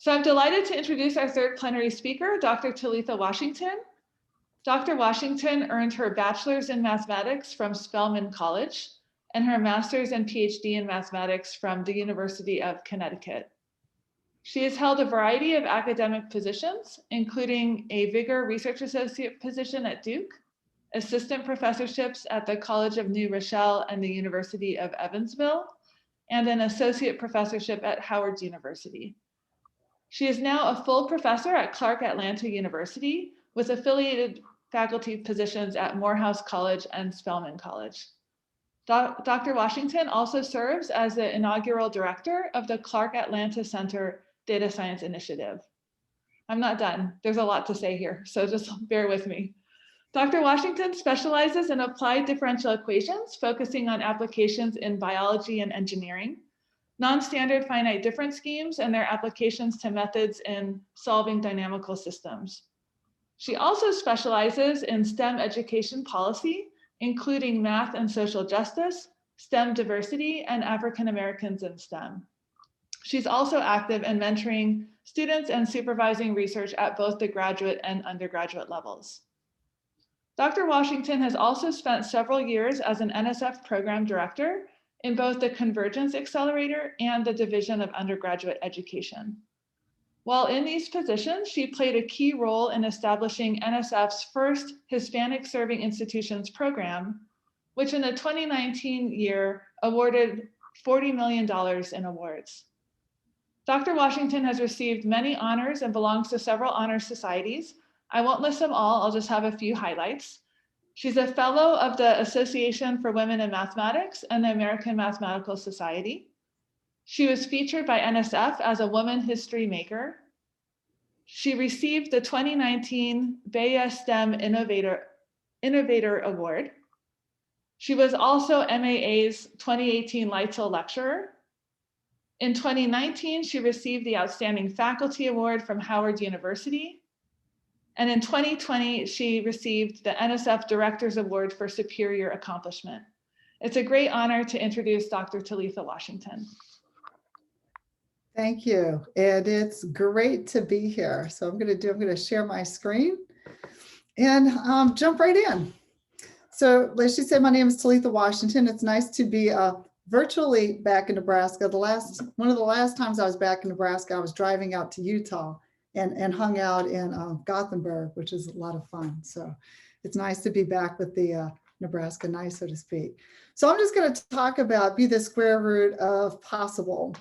So I'm delighted to introduce our third plenary speaker, Dr. Talitha Washington. Dr. Washington earned her bachelor's in mathematics from Spelman College and her master's and PhD in mathematics from the University of Connecticut. She has held a variety of academic positions, including a Vigor Research Associate position at Duke, assistant professorships at the College of New Rochelle and the University of Evansville, and an associate professorship at Howard University. She is now a full professor at Clark Atlanta University with affiliated faculty positions at Morehouse College and Spelman College. Dr. Washington also serves as the inaugural director of the Clark Atlanta Center Data Science Initiative. I'm not done. There's a lot to say here, so just bear with me. Dr. Washington specializes in applied differential equations, focusing on applications in biology and engineering, non-standard finite difference schemes, and their applications to methods in solving dynamical systems. She also specializes in STEM education policy, including math and social justice, STEM diversity, and African Americans in STEM. She's also active in mentoring students and supervising research at both the graduate and undergraduate levels. Dr. Washington has also spent several years as an NSF program director in both the Convergence Accelerator and the Division of Undergraduate Education. While in these positions, she played a key role in establishing NSF's first Hispanic Serving Institutions program, which in the 2019 year awarded $40 million in awards. Dr. Washington has received many honors and belongs to several honor societies. I won't list them all, I'll just have a few highlights. She's a fellow of the Association for Women in Mathematics and the American Mathematical Society. She was featured by NSF as a woman history maker. She received the 2019 Baya STEM Innovator Award. She was also MAA's 2018 Leitzel Lecturer. In 2019, she received the Outstanding Faculty Award from Howard University. And in 2020, she received the NSF Director's Award for Superior Accomplishment. It's a great honor to introduce Dr. Talitha Washington. Thank you, and it's great to be here. So I'm going to share my screen and jump right in. So like she said, my name is Talitha Washington. It's nice to be virtually back in Nebraska. One of the last times I was back in Nebraska, I was driving out to Utah and hung out in Gothenburg, which is a lot of fun. So it's nice to be back with the Nebraska nice, so to speak. So I'm just going to talk about be the square root of possible.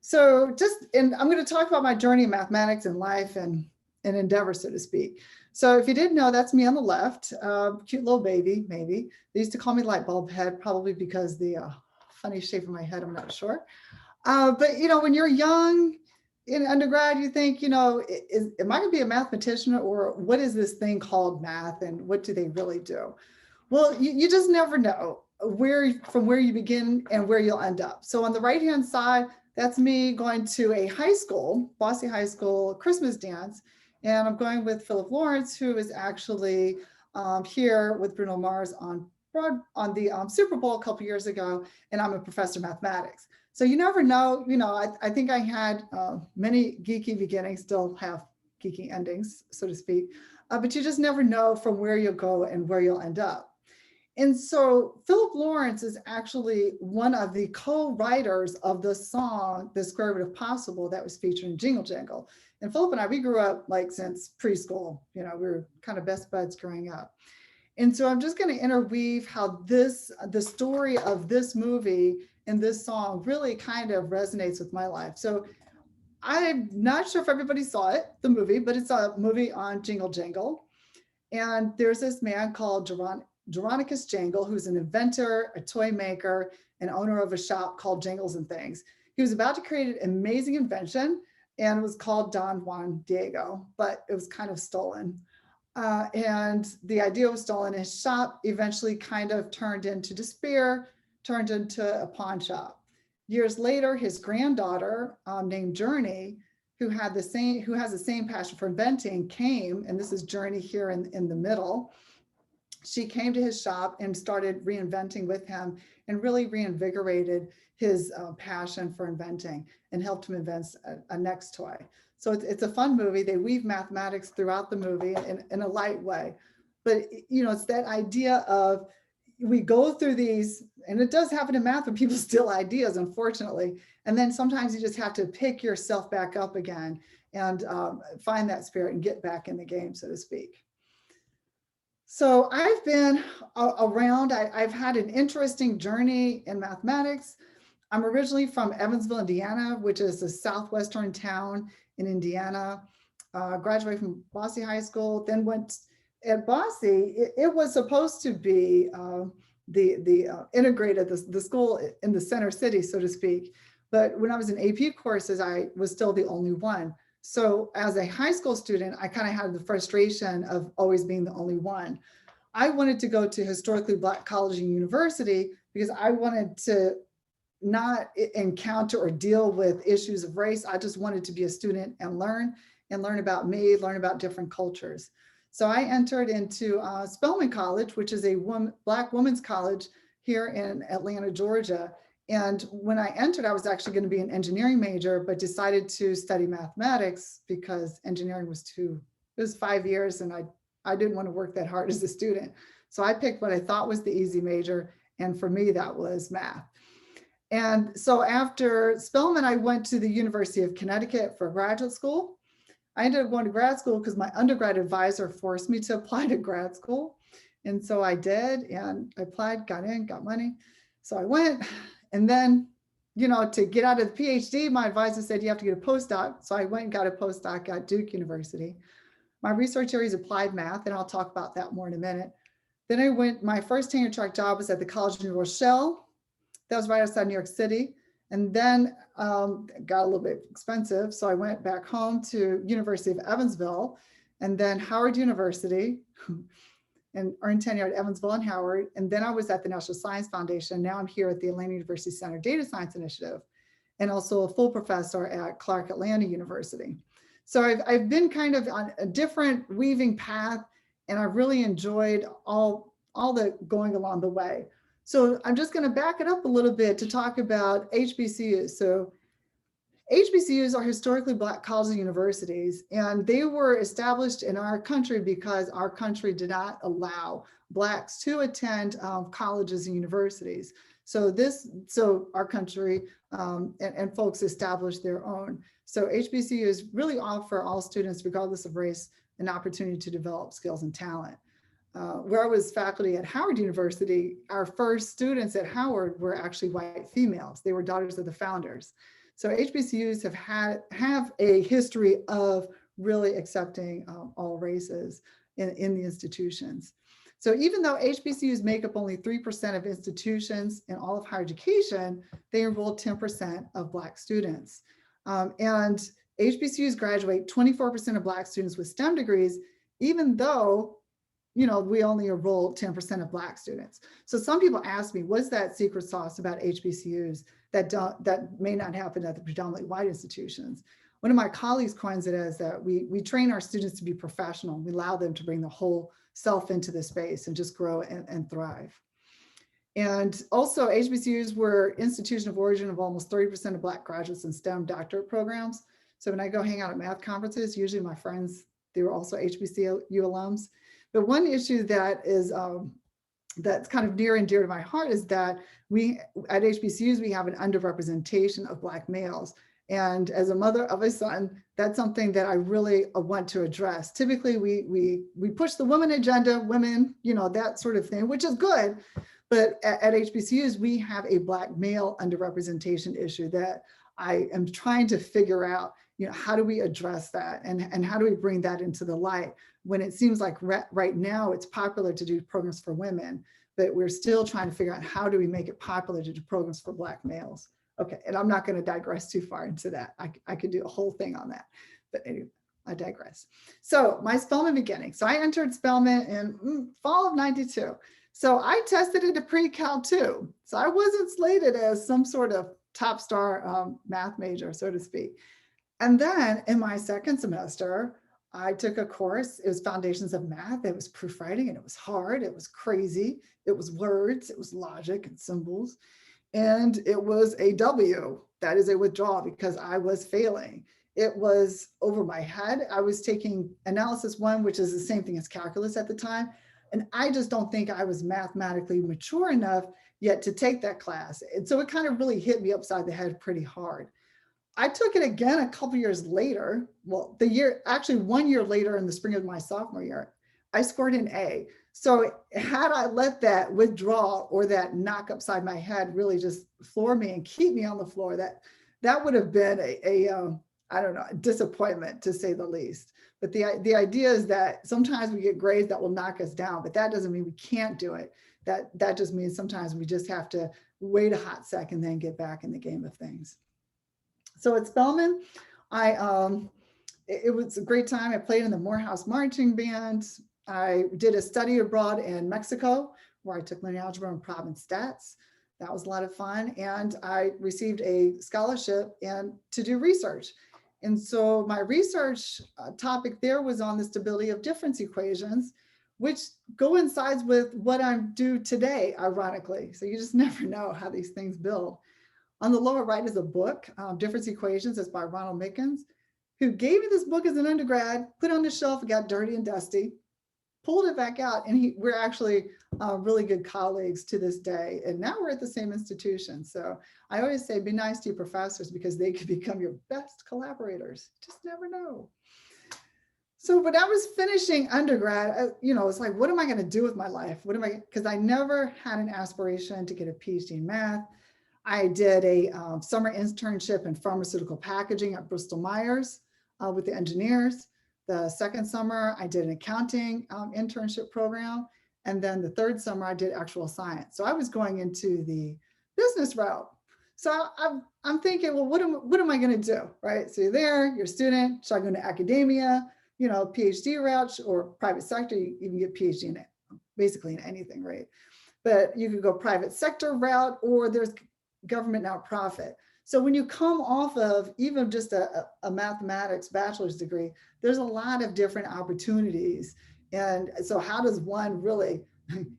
So I'm going to talk about my journey in mathematics and life and endeavor, so to speak. So if you didn't know, that's me on the left, cute little baby, maybe. They used to call me light bulb head, probably because the funny shape of my head, I'm not sure. But when you're young, in undergrad, you think, am I going to be a mathematician, or what is this thing called math and what do they really do? Well, you just never know from where you begin and where you'll end up. So on the right-hand side, that's me going to a high school, Boise High School Christmas dance. And I'm going with Philip Lawrence, who is actually here with Bruno Mars on the Super Bowl a couple years ago. And I'm a professor of mathematics. So you never know, I think I had many geeky beginnings, still have geeky endings, so to speak, but you just never know from where you'll go and where you'll end up. And so Philip Lawrence is actually one of the co-writers of the song, The Square Root of Possible, that was featured in Jingle Jangle. And Philip and I, we grew up since preschool, we were kind of best buds growing up. And so I'm just going to interweave how the story of this movie and this song really kind of resonates with my life. So I'm not sure if everybody saw it, the movie, but it's a movie on Jingle Jangle. And there's this man called Geronicus Jangle, who's an inventor, a toy maker, and owner of a shop called Jangles and Things. He was about to create an amazing invention, and it was called Don Juan Diego, but it was kind of stolen. And the idea was stolen. His shop eventually kind of turned into despair, turned into a pawn shop. Years later, his granddaughter named Journey, who has the same passion for inventing, came, and this is Journey here in the middle. she came to his shop and started reinventing with him and really reinvigorated his passion for inventing and helped him invent a next toy. So it's a fun movie. They weave mathematics throughout the movie in a light way. But, it's that idea of we go through these, and it does happen in math when people steal ideas, unfortunately. And then sometimes you just have to pick yourself back up again and find that spirit and get back in the game, so to speak. So I've been around, I've had an interesting journey in mathematics. I'm originally from Evansville, Indiana, which is a southwestern town in Indiana. Graduated from Bosse High School, then went at Bosse. It was supposed to be integrated, the school in the center city, so to speak. But when I was in AP courses, I was still the only one. So as a high school student, I kind of had the frustration of always being the only one. I wanted to go to historically Black college and university because I wanted to not encounter or deal with issues of race. I just wanted to be a student and learn about me, learn about different cultures. So I entered into Spelman College, which is a Black women's college here in Atlanta, Georgia. And when I entered, I was actually going to be an engineering major, but decided to study mathematics because engineering was it was 5 years and I didn't want to work that hard as a student. So I picked what I thought was the easy major. And for me, that was math. And so after Spelman, I went to the University of Connecticut for graduate school. I ended up going to grad school because my undergrad advisor forced me to apply to grad school. And so I did, and I applied, got in, got money. So I went, and then, to get out of the PhD, my advisor said, you have to get a postdoc. So I went and got a postdoc at Duke University. My research area is applied math, and I'll talk about that more in a minute. Then my first tenure track job was at the College of New Rochelle. That was right outside New York City. And then it got a little bit expensive. So I went back home to University of Evansville and then Howard University and earned tenure at Evansville and Howard. And then I was at the National Science Foundation. Now I'm here at the Atlanta University Center Data Science Initiative and also a full professor at Clark Atlanta University. So I've been kind of on a different weaving path, and I've really enjoyed all the going along the way. So I'm just going to back it up a little bit to talk about HBCUs. So HBCUs are historically Black colleges and universities, and they were established in our country because our country did not allow Blacks to attend colleges and universities. So our country and folks established their own. So HBCUs really offer all students, regardless of race, an opportunity to develop skills and talent. Where I was faculty at Howard University, our first students at Howard were actually white females. They were daughters of the founders. So HBCUs have a history of really accepting all races in the institutions. So even though HBCUs make up only 3% of institutions in all of higher education, they enroll 10% of Black students. And HBCUs graduate 24% of Black students with STEM degrees, even though we only enroll 10% of Black students. So some people ask me, what's that secret sauce about HBCUs that may not happen at the predominantly white institutions? One of my colleagues coins it as that we train our students to be professional. We allow them to bring the whole self into the space and just grow and thrive. And also HBCUs were institution of origin of almost 30% of Black graduates in STEM doctorate programs. So when I go hang out at math conferences, usually my friends, they were also HBCU alums. But one issue that is that's kind of near and dear to my heart is that we at HBCUs, we have an underrepresentation of Black males. And as a mother of a son, that's something that I really want to address. Typically, we push the women agenda, women, that sort of thing, which is good. But at HBCUs, we have a Black male underrepresentation issue that I am trying to figure out, how do we address that and how do we bring that into the light when it seems like right now it's popular to do programs for women, but we're still trying to figure out how do we make it popular to do programs for Black males. Okay, and I'm not going to digress too far into that. I could do a whole thing on that, but anyway, I digress. So my Spelman beginning. So I entered Spelman in fall of '92. So I tested into pre-cal too. So I wasn't slated as some sort of top star math major, so to speak. And then in my second semester, I took a course. It was Foundations of Math. It was proofwriting, and it was hard. It was crazy. It was words. It was logic and symbols. And it was a W. That is a withdrawal because I was failing. It was over my head. I was taking analysis one, which is the same thing as calculus at the time. And I just don't think I was mathematically mature enough yet to take that class. And so it kind of really hit me upside the head pretty hard. I took it again a couple years later. Well, actually 1 year later in the spring of my sophomore year, I scored an A. So had I let that withdrawal or that knock upside my head really just floor me and keep me on the floor, that would have been I don't know, a disappointment to say the least. But the idea is that sometimes we get grades that will knock us down, but that doesn't mean we can't do it. That just means sometimes we just have to wait a hot second, then get back in the game of things. So at Spelman, it was a great time. I played in the Morehouse Marching Band. I did a study abroad in Mexico, where I took linear algebra and province stats. That was a lot of fun. And I received a scholarship to do research. And so my research topic there was on the stability of difference equations, which coincides with what I do today, ironically. So you just never know how these things build. On the lower right is a book, Difference Equations. It's by Ronald Mickens, who gave me this book as an undergrad, put it on the shelf, it got dirty and dusty, pulled it back out, and we're actually really good colleagues to this day. And now we're at the same institution. So I always say, be nice to your professors because they could become your best collaborators. Just never know. So when I was finishing undergrad, it's like, what am I going to do with my life? Because I never had an aspiration to get a PhD in math. I did a summer internship in pharmaceutical packaging at Bristol Myers with the engineers. The second summer, I did an accounting internship program. And then the third summer, I did actual science. So I was going into the business route. So I'm thinking, well, what am I going to do, right? So you're there, you're a student, should I go into academia, PhD route or private sector? You can get PhD in it, basically in anything, right? But you could go private sector route, or there's government nonprofit. So when you come off of even just a mathematics bachelor's degree, there's a lot of different opportunities. And so how does one really,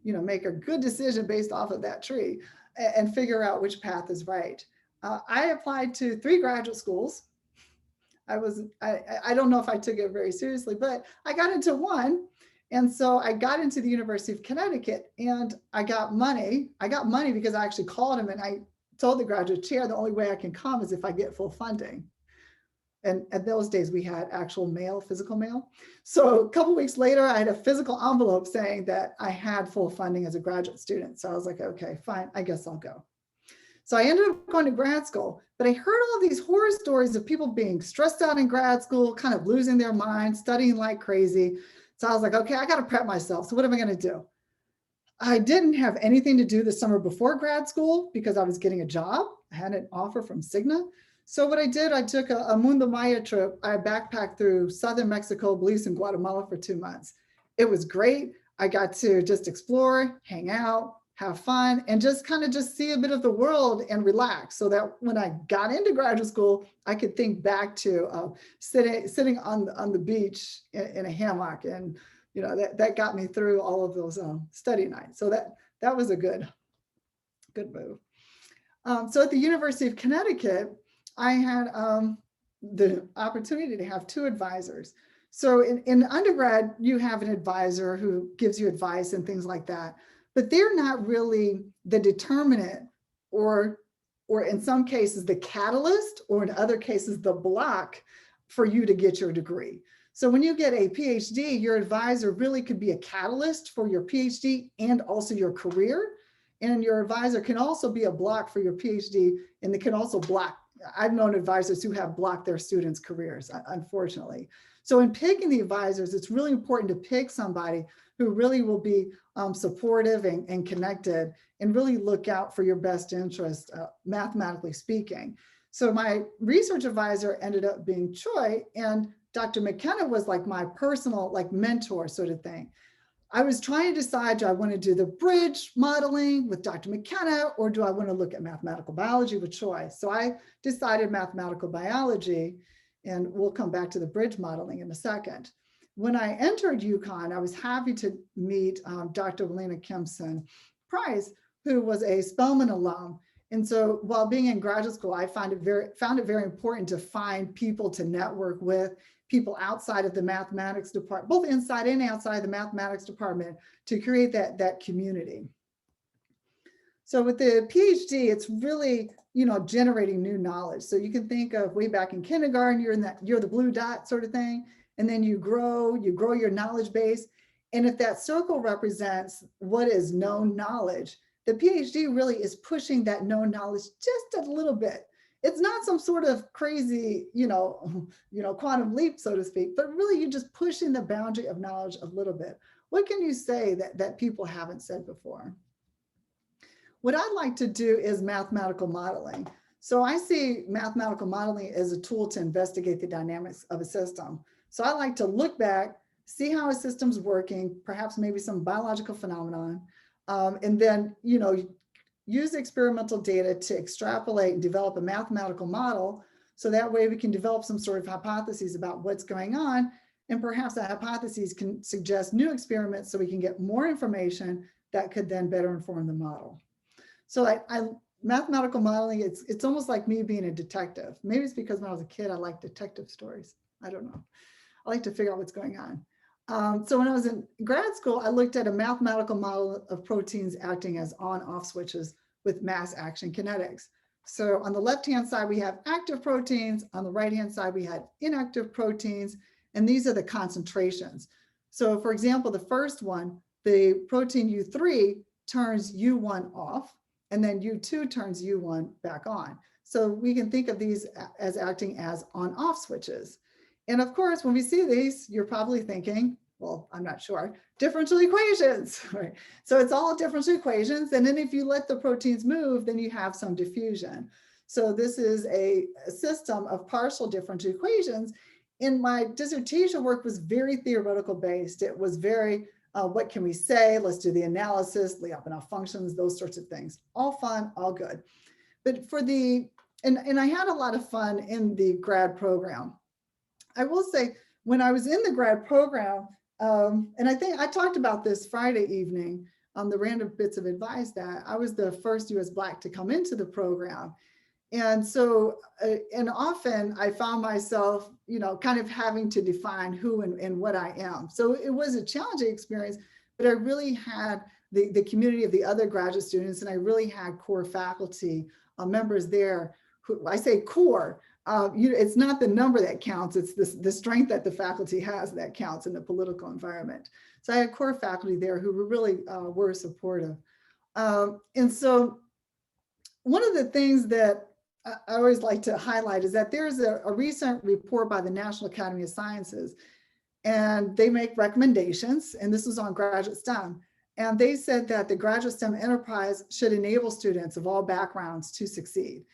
make a good decision based off of that tree and figure out which path is right? I applied to 3 graduate schools. I don't know if I took it very seriously, but I got into one. And so I got into the University of Connecticut, and I got money. I got money because I actually called him and I told the graduate chair, the only way I can come is if I get full funding. And at those days we had actual mail, physical mail. So a couple of weeks later, I had a physical envelope saying that I had full funding as a graduate student. So I was like, okay, fine, I guess I'll go. So I ended up going to grad school, but I heard all these horror stories of people being stressed out in grad school, kind of losing their mind, studying like crazy. So I was like, okay, I got to prep myself. So what am I going to do? I didn't have anything to do the summer before grad school because I was getting a job. I had an offer from Cigna. So what I did, I took a Mundo Maya trip. I backpacked through southern Mexico, Belize, and Guatemala for 2 months. It was great. I got to just explore, hang out, have fun, and just see a bit of the world and relax, so that when I got into graduate school, I could think back to sitting on the beach in a hammock, and that got me through all of those study nights. So that was a good move. So at the University of Connecticut, I had the opportunity to have 2 advisors. So in undergrad, you have an advisor who gives you advice and things like that, but they're not really the determinant or in some cases the catalyst, or in other cases the block for you to get your degree. So when you get a PhD, your advisor really could be a catalyst for your PhD and also your career. And your advisor can also be a block for your PhD, and they can also block. I've known advisors who have blocked their students' careers, unfortunately. So in picking the advisors, it's really important to pick somebody who really will be supportive and connected, and really look out for your best interest, mathematically speaking. So my research advisor ended up being Choi, and Dr. McKenna was like my personal mentor sort of thing. I was trying to decide, do I want to do the bridge modeling with Dr. McKenna, or do I want to look at mathematical biology with Choi? So I decided mathematical biology. And we'll come back to the bridge modeling in a second. When I entered UConn, I was happy to meet Dr. Elena Kempson Price, who was a Spelman alum. And so while being in graduate school, I found it very important to find people to network with, people outside of the mathematics department, both inside and outside the mathematics department, to create that community. So with the PhD, it's really, generating new knowledge. So you can think of way back in kindergarten, you're the blue dot sort of thing. And then you grow your knowledge base. And if that circle represents what is known knowledge, the PhD really is pushing that known knowledge just a little bit. It's not some sort of crazy, quantum leap, so to speak, but really you're just pushing the boundary of knowledge a little bit. What can you say that people haven't said before? What I'd like to do is mathematical modeling. So I see mathematical modeling as a tool to investigate the dynamics of a system. So I like to look back, see how a system's working, perhaps maybe some biological phenomenon, and then, use experimental data to extrapolate and develop a mathematical model. So that way we can develop some sort of hypotheses about what's going on. And perhaps that hypotheses can suggest new experiments so we can get more information that could then better inform the model. So mathematical modeling, it's almost like me being a detective. Maybe it's because when I was a kid, I liked detective stories. I don't know. I like to figure out what's going on. So when I was in grad school, I looked at a mathematical model of proteins acting as on-off switches with mass action kinetics. So on the left-hand side, we have active proteins. On the right-hand side, we had inactive proteins. And these are the concentrations. So for example, the first one, the protein U3 turns U1 off, and then U2 turns U1 back on. So we can think of these as acting as on-off switches. And of course, when we see these, you're probably thinking, well, I'm not sure, differential equations, right? So it's all differential equations. And then if you let the proteins move, then you have some diffusion. So this is a system of partial differential equations. And my dissertation work was very theoretical based. It was very, what can we say? Let's do the analysis, lay up enough functions, those sorts of things. All fun, all good. But and I had a lot of fun in the grad program. I will say, when I was in the grad program, and I think I talked about this Friday evening on the random bits of advice, that I was the first US Black to come into the program. And so, and often I found myself, kind of having to define who and what I am. So it was a challenging experience, but I really had the community of the other graduate students, and I really had core faculty members there who, I say core, it's not the number that counts, it's the strength that the faculty has that counts in the political environment. So I had core faculty there who really were supportive. And so one of the things that I always like to highlight is that there's a recent report by the National Academy of Sciences, and they make recommendations, and this was on graduate STEM. And they said that the graduate STEM enterprise should enable students of all backgrounds to succeed.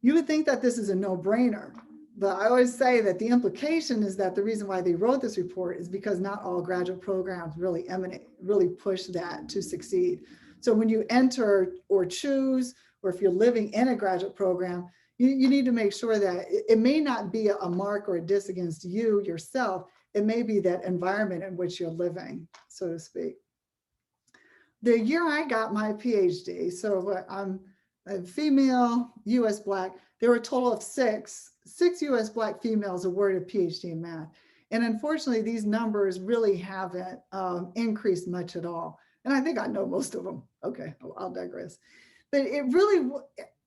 You would think that this is a no-brainer, but I always say that the implication is that the reason why they wrote this report is because not all graduate programs really push that to succeed. So when you enter or choose, or if you're living in a graduate program, you need to make sure that it may not be a mark or a diss against you yourself. It may be that environment in which you're living, so to speak. The year I got my PhD, so I'm a female, US Black, there were a total of six US Black females awarded a PhD in math. And unfortunately, these numbers really haven't increased much at all. And I think I know most of them. Okay, I'll digress. But it really,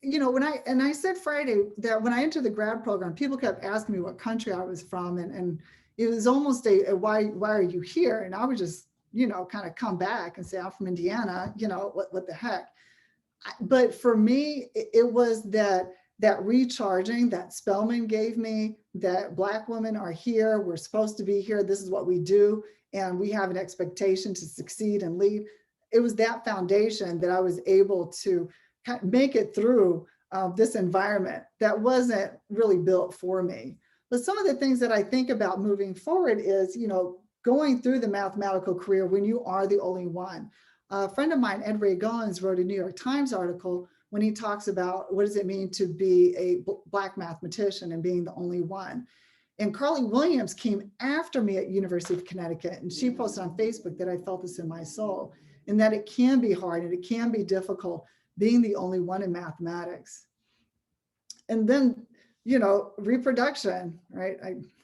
when I said Friday that when I entered the grad program, people kept asking me what country I was from. And it was almost a why are you here? And I would just, kind of come back and say, I'm from Indiana, what the heck? But for me, it was that recharging that Spelman gave me, that Black women are here, we're supposed to be here, this is what we do, and we have an expectation to succeed and lead. It was that foundation that I was able to make it through this environment that wasn't really built for me. But some of the things that I think about moving forward is, going through the mathematical career when you are the only one. A friend of mine, Ed Ray Goins, wrote a New York Times article when he talks about what does it mean to be a Black mathematician and being the only one. And Carly Williams came after me at University of Connecticut, and she posted on Facebook that I felt this in my soul, and that it can be hard and it can be difficult being the only one in mathematics. And then, reproduction, right?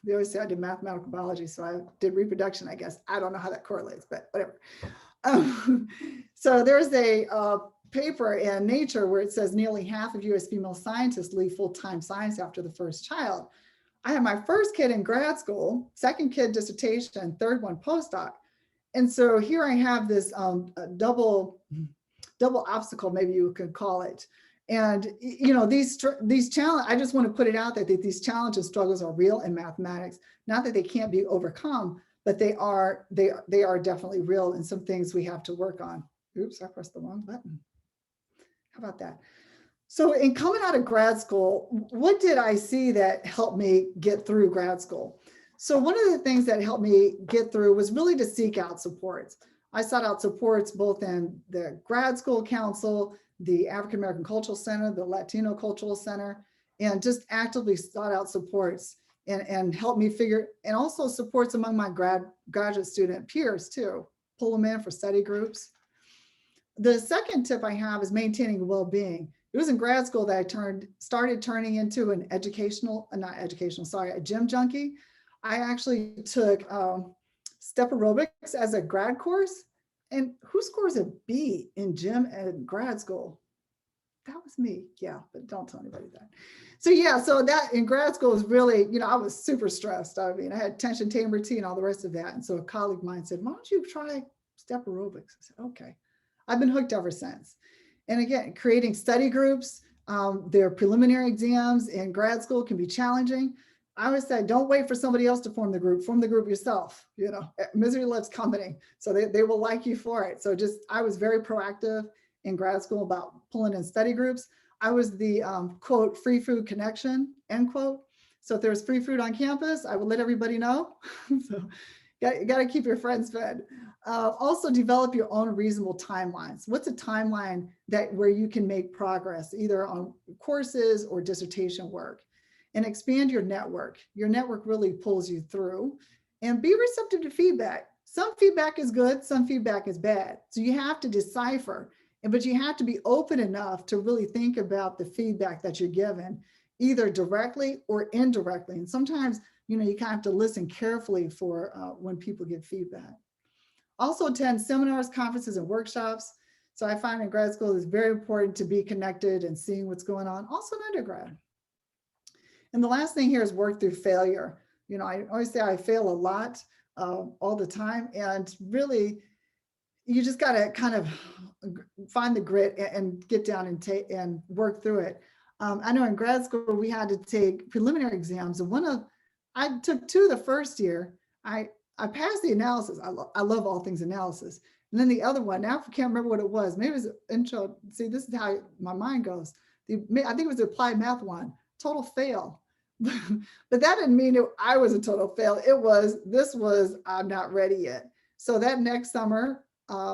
They always say I did mathematical biology, so I did reproduction, I guess. I don't know how that correlates, but whatever. So there's a paper in Nature where it says nearly half of US female scientists leave full-time science after the first child. I had my first kid in grad school, second kid dissertation, third one postdoc. And so here I have this double obstacle, maybe you could call it. And these challenges, I just want to put it out there that these challenges, struggles are real in mathematics. Not that they can't be overcome, but they are definitely real, and some things we have to work on. Oops, I pressed the wrong button. How about that? So in coming out of grad school, what did I see that helped me get through grad school? So one of the things that helped me get through was really to seek out supports. I sought out supports both in the grad school council, the African American Cultural Center, the Latino Cultural Center, and just actively sought out supports and helped me figure, and also supports among my graduate student peers too, pull them in for study groups. The second tip I have is maintaining well-being. It was in grad school that I started turning into a gym junkie. I actually took step aerobics as a grad course. And who scores a B in gym and grad school? That was me. Yeah, but don't tell anybody that. So yeah, so that in grad school was really, I was super stressed. I mean, I had tension tamer T and all the rest of that. And so a colleague of mine said, why don't you try step aerobics? I said, okay. I've been hooked ever since. And again, creating study groups, their preliminary exams in grad school can be challenging. I always say, don't wait for somebody else to form the group yourself. Misery loves company. So they will like you for it. So I was very proactive in grad school about pulling in study groups. I was the quote, free food connection, end quote. So if there's free food on campus, I would let everybody know. So you got to keep your friends fed. Also develop your own reasonable timelines. What's a timeline where you can make progress either on courses or dissertation work? And expand your network. Your network really pulls you through, and be receptive to feedback. Some feedback is good, some feedback is bad. So you have to decipher, but you have to be open enough to really think about the feedback that you're given, either directly or indirectly. And sometimes, you kind of have to listen carefully for when people give feedback. Also attend seminars, conferences, and workshops. So I find in grad school it's very important to be connected and seeing what's going on, also in undergrad. And the last thing here is work through failure. I always say I fail a lot all the time. And really, you just got to kind of find the grit and get down and work through it. I know in grad school, we had to take preliminary exams. And I took two the first year. I passed the analysis. I love all things analysis. And then the other one, now I can't remember what it was. Maybe it was an intro. See, this is how my mind goes. I think it was the applied math one. Total fail. But that didn't mean I was a total fail. I'm not ready yet. So that next summer,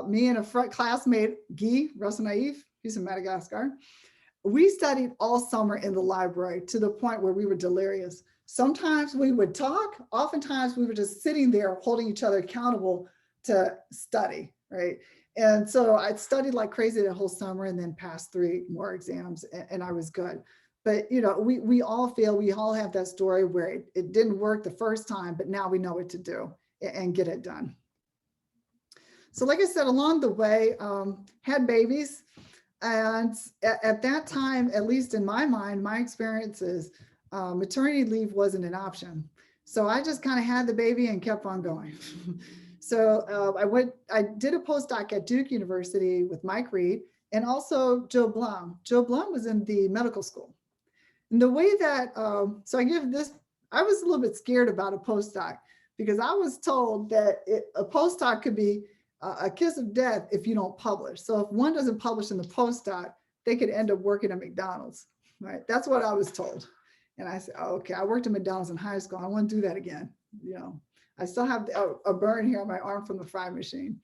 me and a classmate, Guy Naif, he's from Madagascar, we studied all summer in the library to the point where we were delirious. Sometimes we would talk, oftentimes we were just sitting there holding each other accountable to study, right? And so I studied like crazy that whole summer and then passed 3 more exams and I was good. But we all fail. We all have that story where it didn't work the first time, but now we know what to do and get it done. So like I said, along the way, had babies. And at that time, at least in my mind, my experiences, maternity leave wasn't an option. So I just kind of had the baby and kept on going. So I did a postdoc at Duke University with Mike Reed and also Joe Blum. Joe Blum was in the medical school. And the way that, I was a little bit scared about a postdoc because I was told that a postdoc could be a kiss of death if you don't publish. So if one doesn't publish in the postdoc, they could end up working at McDonald's, right? That's what I was told. And I said, oh, okay, I worked at McDonald's in high school. I want to do that again. I still have a burn here on my arm from the fry machine.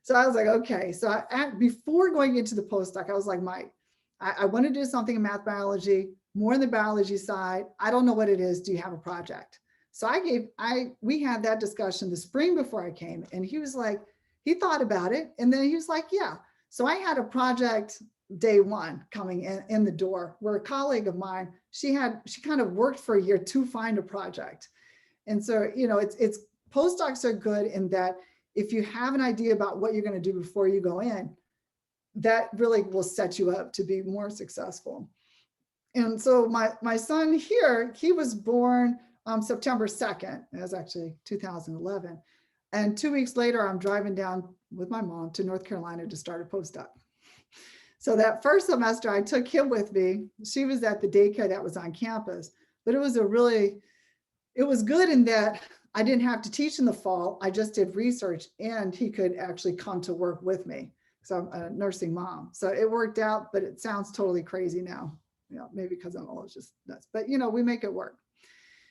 So I was like, okay. So before going into the postdoc, I was like, Mike, I want to do something in math biology, more on the biology side. I don't know what it is. Do you have a project? So we had that discussion the spring before I came, and he was like, he thought about it, and then he was like, yeah. So I had a project day one coming in the door, where a colleague of mine, she kind of worked for a year to find a project. And so, it's postdocs are good in that if you have an idea about what you're going to do before you go in, that really will set you up to be more successful. And so my son here, he was born September 2nd. It was actually 2011. And 2 weeks later, I'm driving down with my mom to North Carolina to start a postdoc. So that first semester, I took him with me. She was at the daycare that was on campus, but it was good in that I didn't have to teach in the fall. I just did research, and he could actually come to work with me. So I'm a nursing mom. So it worked out, but it sounds totally crazy now. Maybe because I'm old, it's just nuts, but we make it work.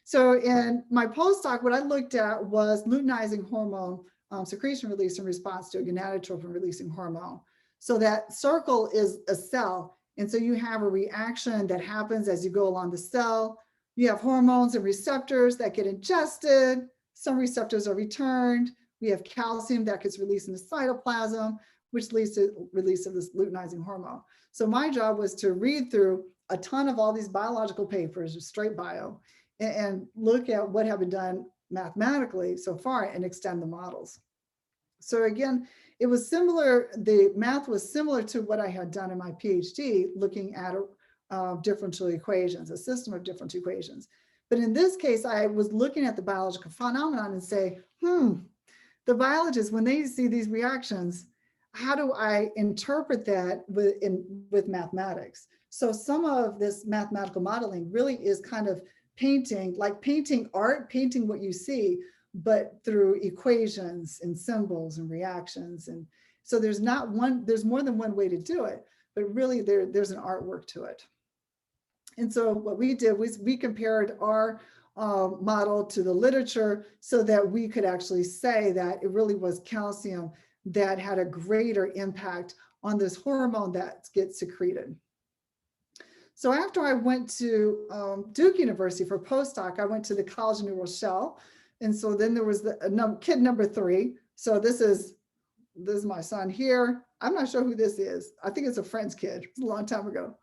So in my postdoc, what I looked at was luteinizing hormone secretion release in response to a gonadotropin releasing hormone. So that circle is a cell. And so you have a reaction that happens as you go along the cell. You have hormones and receptors that get ingested. Some receptors are returned. We have calcium that gets released in the cytoplasm, which leads to release of this luteinizing hormone. So my job was to read through a ton of all these biological papers, straight bio, and look at what have been done mathematically so far and extend the models. So again, it was similar, the math was similar to what I had done in my PhD, looking at differential equations, a system of differential equations. But in this case, I was looking at the biological phenomenon and say, the biologists, when they see these reactions, how do I interpret that with mathematics? So some of this mathematical modeling really is kind of painting, like painting art, painting what you see, but through equations and symbols and reactions. And so there's more than one way to do it, but really there's an artwork to it. And so what we did was we compared our model to the literature so that we could actually say that it really was calcium that had a greater impact on this hormone that gets secreted. So after I went to Duke University for postdoc, I went to the College of New Rochelle. And so then there was kid number 3. So this is my son here. I'm not sure who this is. I think it's a friend's kid. It's a long time ago.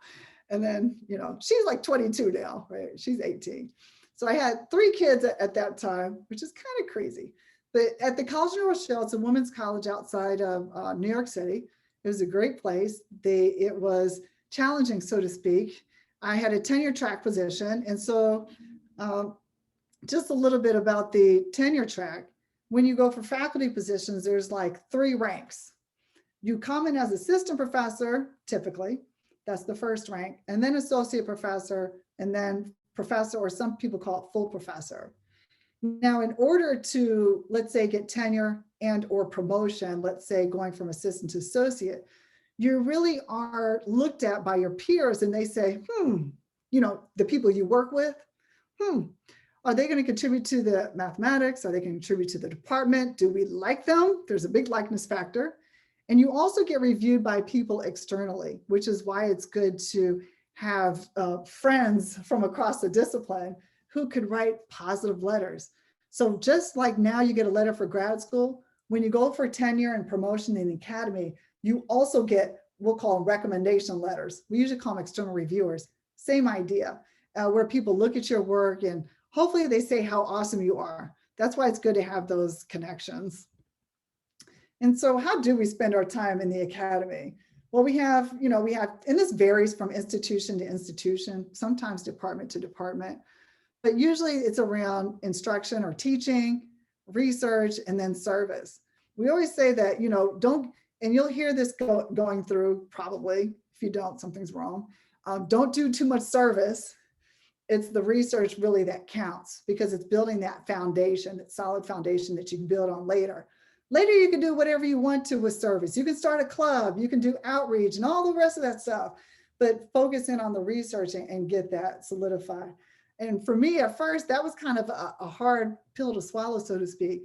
And then, she's like 22 now, right? She's 18. So I had 3 kids at that time, which is kind of crazy. But at the College of New Rochelle, it's a women's college outside of New York City. It was a great place. It was challenging, so to speak. I had a tenure track position. And so just a little bit about the tenure track. When you go for faculty positions, there's like 3 ranks. You come in as assistant professor, typically, that's the first rank, and then associate professor, and then professor, or some people call it full professor. Now, in order to, let's say, get tenure and or promotion, let's say going from assistant to associate, you really are looked at by your peers and they say, the people you work with, are they going to contribute to the mathematics? Are they going to contribute to the department? Do we like them? There's a big likeness factor. And you also get reviewed by people externally, which is why it's good to have friends from across the discipline who could write positive letters. So just like now you get a letter for grad school, when you go for tenure and promotion in the academy, you also get, we'll call them recommendation letters. We usually call them external reviewers. Same idea, where people look at your work and hopefully they say how awesome you are. That's why it's good to have those connections. And so how do we spend our time in the academy? Well, we have, and this varies from institution to institution, sometimes department to department, but usually it's around instruction or teaching, research, and then service. We always say that, and you'll hear this going through probably, if you don't, something's wrong. Don't do too much service. It's the research really that counts because it's building that foundation, that solid foundation that you can build on later. Later, you can do whatever you want to with service. You can start a club, you can do outreach and all the rest of that stuff, but focus in on the research and get that solidified. And for me at first, that was kind of a hard pill to swallow, so to speak.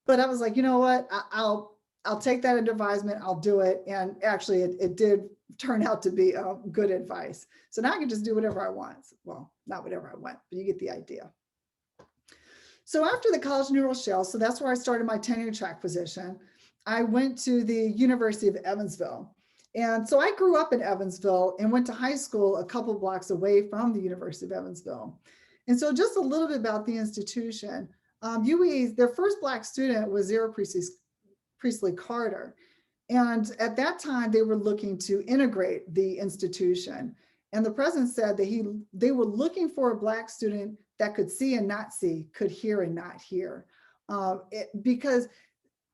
But I was like, you know what, I'll take that advisement, I'll do it. And actually it did turn out to be good advice. So now I can just do whatever I want. Well, not whatever I want, but you get the idea. So after the College of New Rochelle, so that's where I started my tenure track position, I went to the University of Evansville. And so I grew up in Evansville and went to high school a couple blocks away from the University of Evansville. And so just a little bit about the institution. UE, their first Black student was Zara Priestley Carter. And at that time, they were looking to integrate the institution. And the president said that they were looking for a Black student that could see and not see, could hear and not hear. Because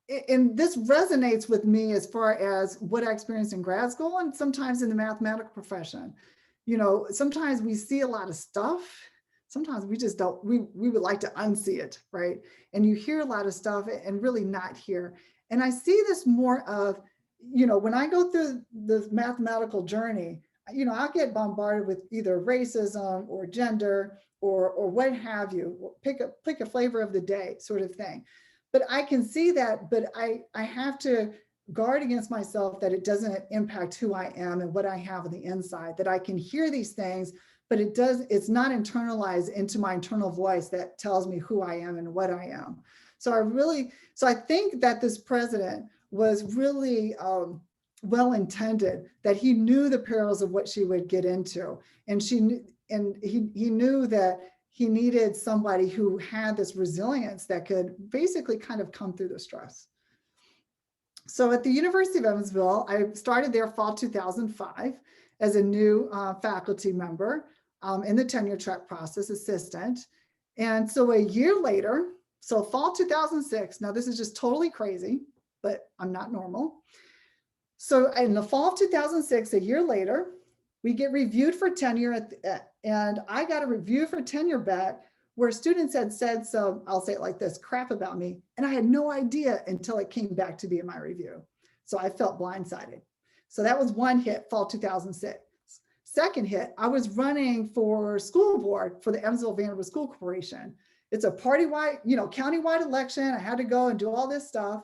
this resonates with me as far as what I experienced in grad school and sometimes in the mathematical profession. You know, sometimes we see a lot of stuff. Sometimes we just don't, we would like to unsee it, right? And you hear a lot of stuff and really not hear. And I see this more of, you know, when I go through the mathematical journey, you know, I'll get bombarded with either racism or gender or what have you, pick a flavor of the day sort of thing. But I can see that, but I have to guard against myself that it doesn't impact who I am and what I have on the inside, that I can hear these things, but it's not internalized into my internal voice that tells me who I am and what I am. So I think that this president was really well-intended, that he knew the perils of what she would get into. And he knew that he needed somebody who had this resilience that could basically kind of come through the stress. So at the University of Evansville, I started there fall 2005 as a new faculty member in the tenure track process assistant. And so a year later, so fall 2006, now this is just totally crazy, but I'm not normal. So in the fall of 2006, a year later, we get reviewed for tenure and I got a review for tenure back where students had said some, I'll say it like this, crap about me. And I had no idea until it came back to be in my review. So I felt blindsided. So that was one hit, fall 2006. Second hit, I was running for school board for the Evansville Vanderbilt School Corporation. It's a party-wide, you know, county-wide election. I had to go and do all this stuff.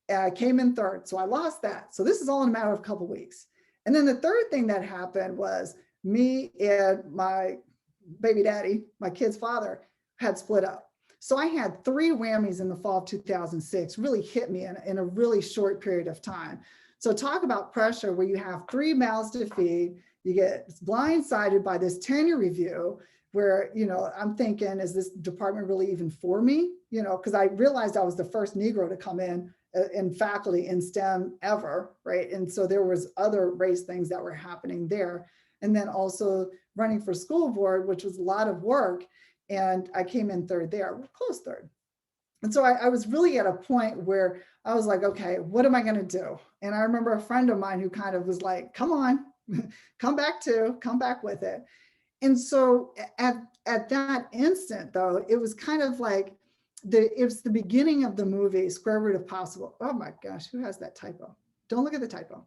And I came in third, so I lost that. So this is all in a matter of a couple of weeks. And then the third thing that happened was me and my baby daddy, my kid's father, had split up. So I had 3 whammies in the fall of 2006, really hit me in a really short period of time. So talk about pressure where you have 3 mouths to feed, you get blindsided by this tenure review where, you know, I'm thinking, is this department really even for me? You know, because I realized I was the first Negro to come in faculty in STEM ever, right? And so there was other race things that were happening there. And then also running for school board, which was a lot of work. And I came in third there, close third. And so I was really at a point where I was like, okay, what am I going to do? And I remember a friend of mine who kind of was like, come on, come back with it. And so at that instant, though, it was kind of like, it was the beginning of the movie, Square Root of Possible. Oh my gosh, who has that typo? Don't look at the typo.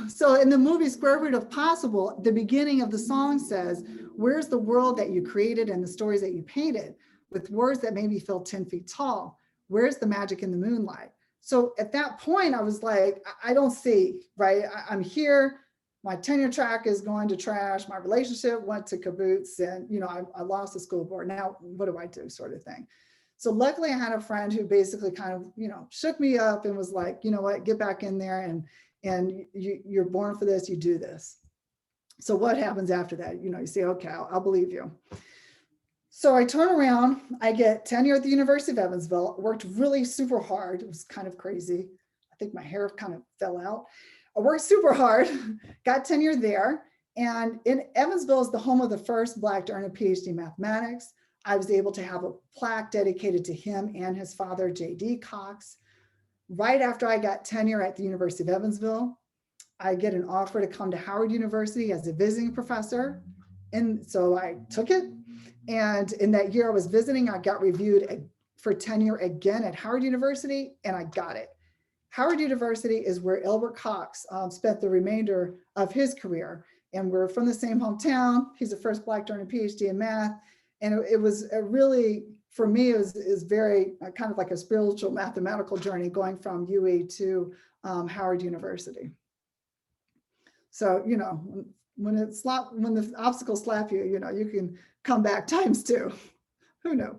So in the movie Square Root of Possible, the beginning of the song says, where's the world that you created and the stories that you painted with words that made me feel 10 feet tall? Where's the magic in the moonlight? So at that point, I was like, I don't see, right? I'm here. My tenure track is going to trash. My relationship went to caboose and, you know, I lost the school board. Now, what do I do sort of thing? So luckily I had a friend who basically kind of, you know, shook me up and was like, you know what, get back in there and you're born for this, you do this. So what happens after that? You know, you say, okay, I'll believe you. So I turn around, I get tenure at the University of Evansville, worked really super hard. It was kind of crazy. I think my hair kind of fell out. I worked super hard, got tenure there. And in Evansville is the home of the first Black to earn a PhD in mathematics. I was able to have a plaque dedicated to him and his father, J.D. Cox. Right after I got tenure at the University of Evansville, I get an offer to come to Howard University as a visiting professor. And so I took it. And in that year I was visiting, I got reviewed for tenure again at Howard University, and I got it. Howard University is where Elbert Cox spent the remainder of his career. And we're from the same hometown. He's the first Black to earn a PhD in math. And it was a really, for me, it was very kind of like a spiritual mathematical journey going from UE to Howard University. So, you know, when the obstacles slap you, you know, you can come back times 2. Who knew?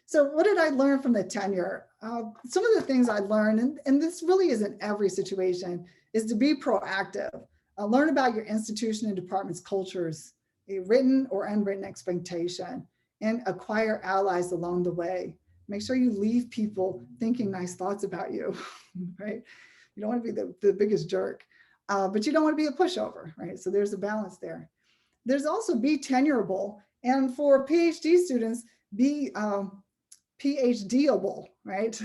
So what did I learn from the tenure? Some of the things I learned, and this really isn't every situation, is to be proactive. Learn about your institution and department's cultures, a written or unwritten expectation, and acquire allies along the way. Make sure you leave people thinking nice thoughts about you, right? You don't want to be the biggest jerk, but you don't want to be a pushover, right? So there's a balance there. There's also be tenurable, and for PhD students, be PhDable, right?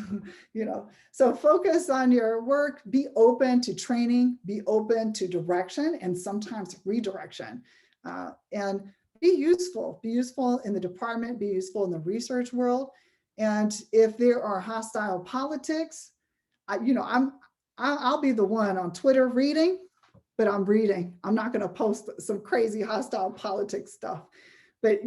So focus on your work, be open to training, be open to direction and sometimes redirection, and be useful in the department, be useful in the research world. And if there are hostile politics, I'll be the one on Twitter reading, but I'm reading. I'm not going to post some crazy hostile politics stuff. But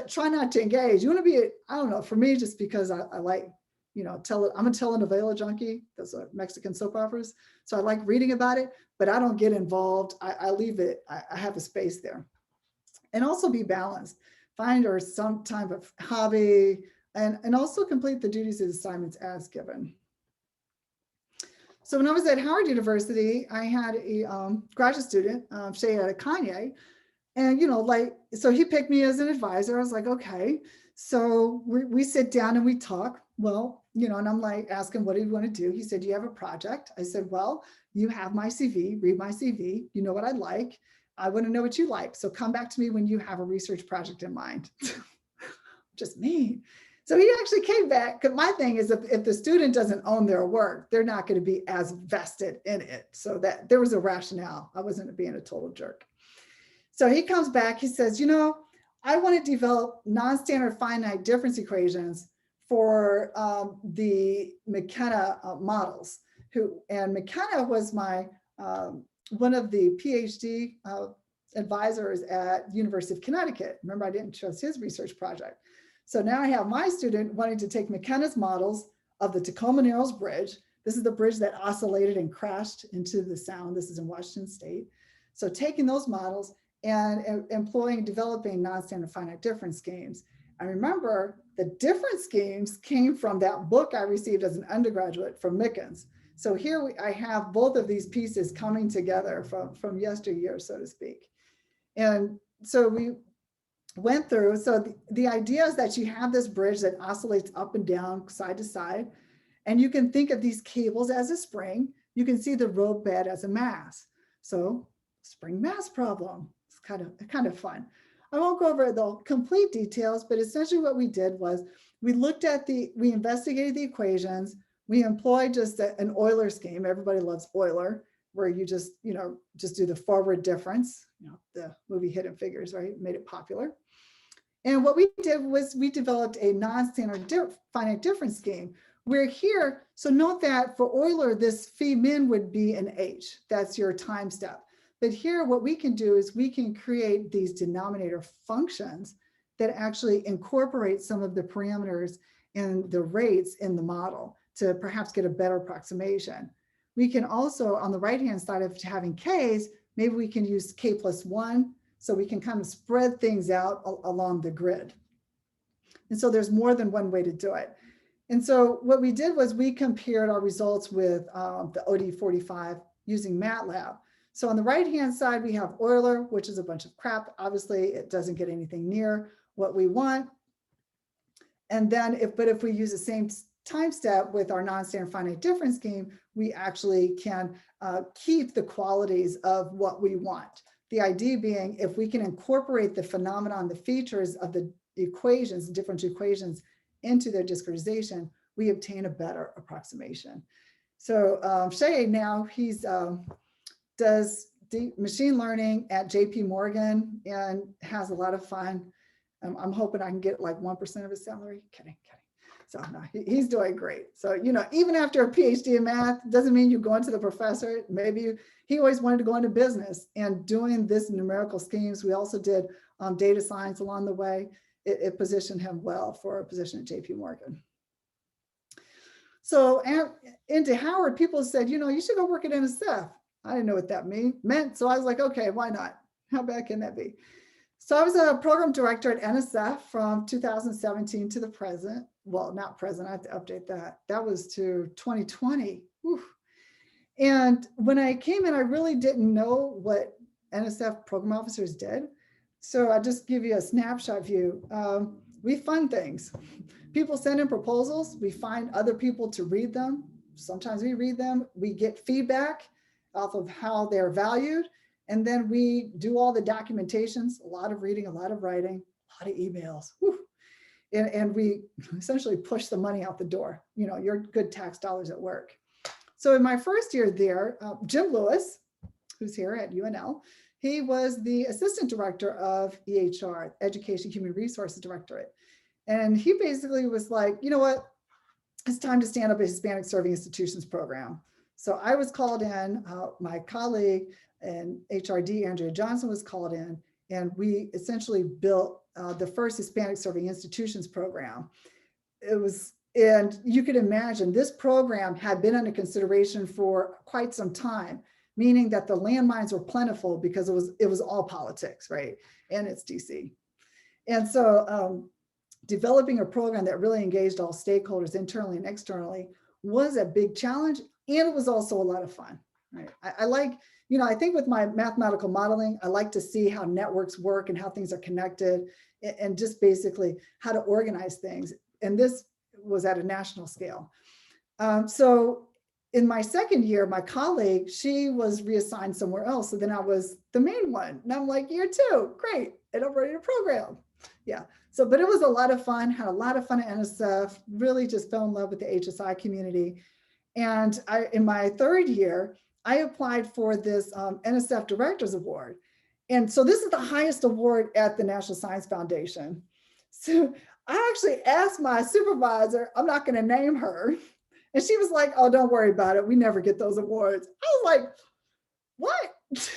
try not to engage. You want to be, I don't know, for me, just because I like, I'm a telenovela junkie. Those are Mexican soap operas. So I like reading about it, but I don't get involved. I leave it. I have a space there. And also be balanced. Find or some type of hobby, and also complete the duties and assignments as given. So when I was at Howard University, I had a graduate student, Shay Kanye. And, so he picked me as an advisor. I was like, okay. So we sit down and we talk. Well, and I'm like, asking, what do you want to do? He said, do you have a project? I said, well, you have my CV, read my CV. You know what I like. I want to know what you like. So come back to me when you have a research project in mind. Just mean. So he actually came back, because my thing is if the student doesn't own their work, they're not going to be as vested in it. So that there was a rationale. I wasn't being a total jerk. So he comes back, he says, I want to develop non-standard finite difference equations for the McKenna models. And McKenna was my one of the PhD advisors at University of Connecticut. Remember, I didn't trust his research project. So now I have my student wanting to take McKenna's models of the Tacoma Narrows Bridge. This is the bridge that oscillated and crashed into the Sound. This is in Washington State. So taking those models and developing non-standard finite difference schemes. I remember the difference schemes came from that book I received as an undergraduate from Mickens. So here I have both of these pieces coming together from yesteryear, so to speak. And so we went through, so the idea is that you have this bridge that oscillates up and down, side to side, and you can think of these cables as a spring. You can see the road bed as a mass. So spring mass problem. It's kind of fun. I won't go over the complete details, but essentially what we did was we investigated the equations. We employed just an Euler scheme. Everybody loves Euler, where you just do the forward difference. The movie Hidden Figures, right? Made it popular. And what we did was we developed a non-standard finite difference scheme. Where here, so note that for Euler, this phi min would be an h. That's your time step. But here, what we can do is we can create these denominator functions that actually incorporate some of the parameters and the rates in the model to perhaps get a better approximation. We can also, on the right-hand side of having k's, maybe we can use k plus 1, so we can kind of spread things out along the grid. And so there's more than one way to do it. And so what we did was we compared our results with the OD45 using MATLAB. So on the right-hand side, we have Euler, which is a bunch of crap. Obviously, it doesn't get anything near what we want. And then if we use the same time step with our non-standard finite difference scheme, we actually can keep the qualities of what we want. The idea being, if we can incorporate the phenomenon, the features of the equations, the differential equations into their discretization, we obtain a better approximation. So Shay now, he's does machine learning at JP Morgan and has a lot of fun. I'm hoping I can get like 1% of his salary. Kidding. So no, he's doing great. So, even after a PhD in math, doesn't mean you go into the professor. Maybe he always wanted to go into business, and doing this numerical schemes. We also did data science along the way. It positioned him well for a position at JP Morgan. So into Howard, people said, you should go work at NSF. I didn't know what that meant. So I was like, okay, why not? How bad can that be? So I was a program director at NSF from 2017 to the present. well, not present, I have to update that. That was to 2020. Whew. And when I came in, I really didn't know what NSF program officers did. So I just give you a snapshot view. We fund things. People send in proposals. We find other people to read them. Sometimes we read them. We get feedback off of how they're valued. And then we do all the documentations, a lot of reading, a lot of writing, a lot of emails. Whew. And we essentially push the money out the door. You know, your good tax dollars at work. So in my first year there, Jim Lewis, who's here at UNL, he was the assistant director of EHR, Education Human Resources Directorate. And he basically was like, you know what, it's time to stand up a Hispanic Serving Institutions program. So I was called in, my colleague and HRD, Andrea Johnson, was called in, and we essentially built the first Hispanic Serving Institutions program. It was, and you could imagine this program had been under consideration for quite some time, meaning that the landmines were plentiful because it was all politics, right? And it's DC. And so developing a program that really engaged all stakeholders internally and externally was a big challenge. And it was also a lot of fun, right? I like, you know, I think with my mathematical modeling, I like to see how networks work and how things are connected and just basically how to organize things. And this was at a national scale. So in my second year, my colleague, she was reassigned somewhere else. So then I was the main one. And I'm like, year two, great. And I'm ready to program. Yeah. So, but it was a lot of fun, had a lot of fun at NSF, really just fell in love with the HSI community. And in my third year, I applied for this NSF Directors Award. And so this is the highest award at the National Science Foundation. So I actually asked my supervisor, I'm not going to name her. And she was like, oh, don't worry about it. We never get those awards. I was like, what?